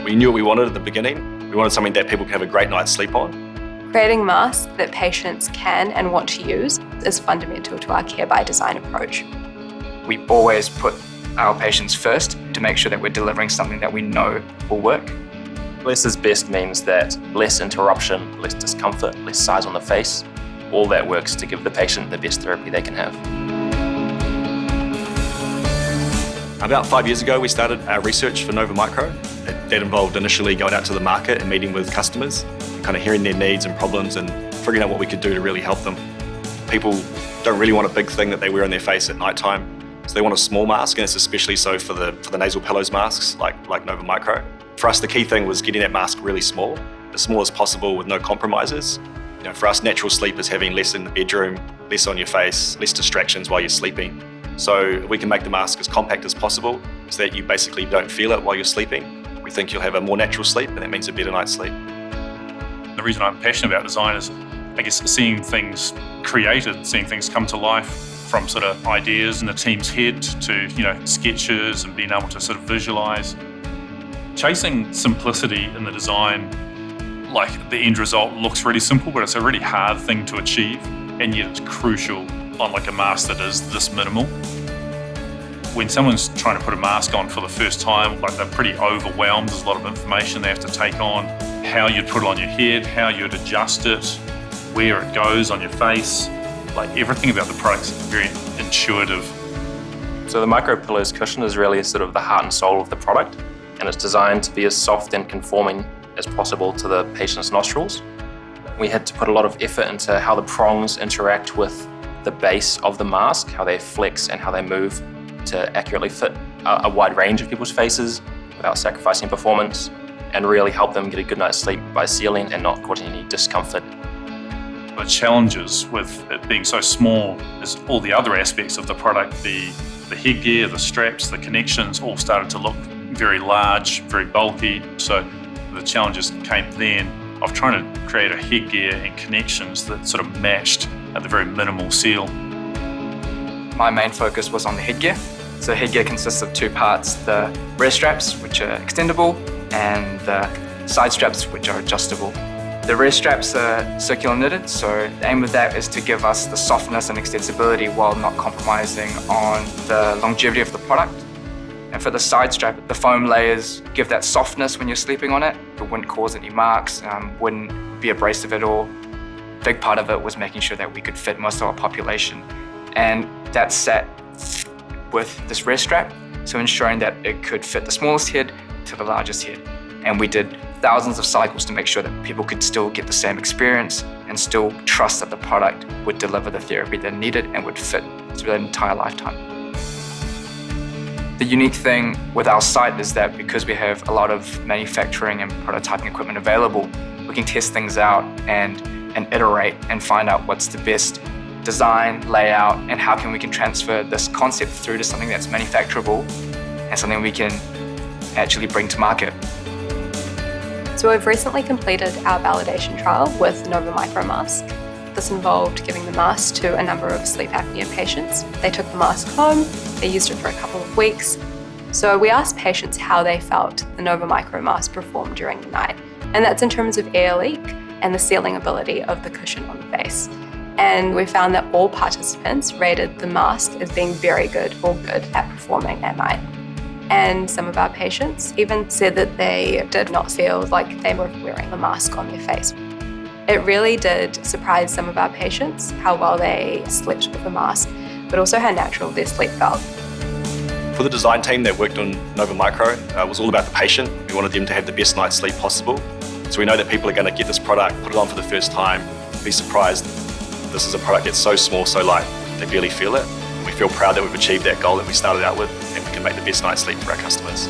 We knew what we wanted at the beginning. We wanted something that people can have a great night's sleep on. Creating masks that patients can and want to use is fundamental to our care by design approach. We always put our patients first to make sure that we're delivering something that we know will work. Less is best means that less interruption, less discomfort, less size on the face. All that works to give the patient the best therapy they can have. About 5 years ago, we started our research for Nova Micro. That involved initially going out to the market and meeting with customers, kind of hearing their needs and problems and figuring out what we could do to really help them. People don't really want a big thing that they wear on their face at night time, so they want a small mask, and it's especially so for the nasal pillows masks like Nova Micro. For us, the key thing was getting that mask really small as possible with no compromises. For us, natural sleep is having less in the bedroom, less on your face, less distractions while you're sleeping. So we can make the mask as compact as possible so that you basically don't feel it while you're sleeping. We think you'll have a more natural sleep, and that means a better night's sleep. The reason I'm passionate about design is, I guess, seeing things created, seeing things come to life from sort of ideas in the team's head to, sketches and being able to sort of visualize. Chasing simplicity in the design, like the end result looks really simple, but it's a really hard thing to achieve, and yet it's crucial on like a mask that is this minimal. When someone's trying to put a mask on for the first time, like they're pretty overwhelmed. There's a lot of information they have to take on, how you'd put it on your head, how you'd adjust it, where it goes on your face. Like everything about the product is very intuitive. So the micro pillows cushion is really sort of the heart and soul of the product, and it's designed to be as soft and conforming as possible to the patient's nostrils. We had to put a lot of effort into how the prongs interact with the base of the mask, how they flex and how they move to accurately fit a wide range of people's faces without sacrificing performance, and really help them get a good night's sleep by sealing and not causing any discomfort. The challenges with it being so small is all the other aspects of the product, the headgear, the straps, the connections all started to look very large, very bulky. So the challenges came then of trying to create a headgear and connections that sort of matched at the very minimal seal. My main focus was on the headgear. So headgear consists of two parts, the rear straps, which are extendable, and the side straps, which are adjustable. The rear straps are circular knitted, so the aim of that is to give us the softness and extensibility while not compromising on the longevity of the product. And for the side strap, the foam layers give that softness when you're sleeping on it. It wouldn't cause any marks, wouldn't be abrasive at all. A big part of it was making sure that we could fit most of our population. And that's set with this rear strap, so ensuring that it could fit the smallest head to the largest head. And we did thousands of cycles to make sure that people could still get the same experience and still trust that the product would deliver the therapy they needed and would fit through their entire lifetime. The unique thing with our site is that because we have a lot of manufacturing and prototyping equipment available, we can test things out and iterate and find out what's the best design, layout, and how we can transfer this concept through to something that's manufacturable and something we can actually bring to market. So we've recently completed our validation trial with Nova Micro mask. This involved giving the mask to a number of sleep apnea patients. They took the mask home, they used it for a couple of weeks. So we asked patients how they felt the Nova Micro mask performed during the night. And that's in terms of air leak and the sealing ability of the cushion on the face. And we found that all participants rated the mask as being very good or good at performing at night. And some of our patients even said that they did not feel like they were wearing the mask on their face. It really did surprise some of our patients how well they slept with the mask, but also how natural their sleep felt. For the design team that worked on Nova Micro, it was all about the patient. We wanted them to have the best night's sleep possible. So we know that people are going to get this product, put it on for the first time, be surprised. This is a product that's so small, so light, they barely feel it. We feel proud that we've achieved that goal that we started out with, and we can make the best night's sleep for our customers.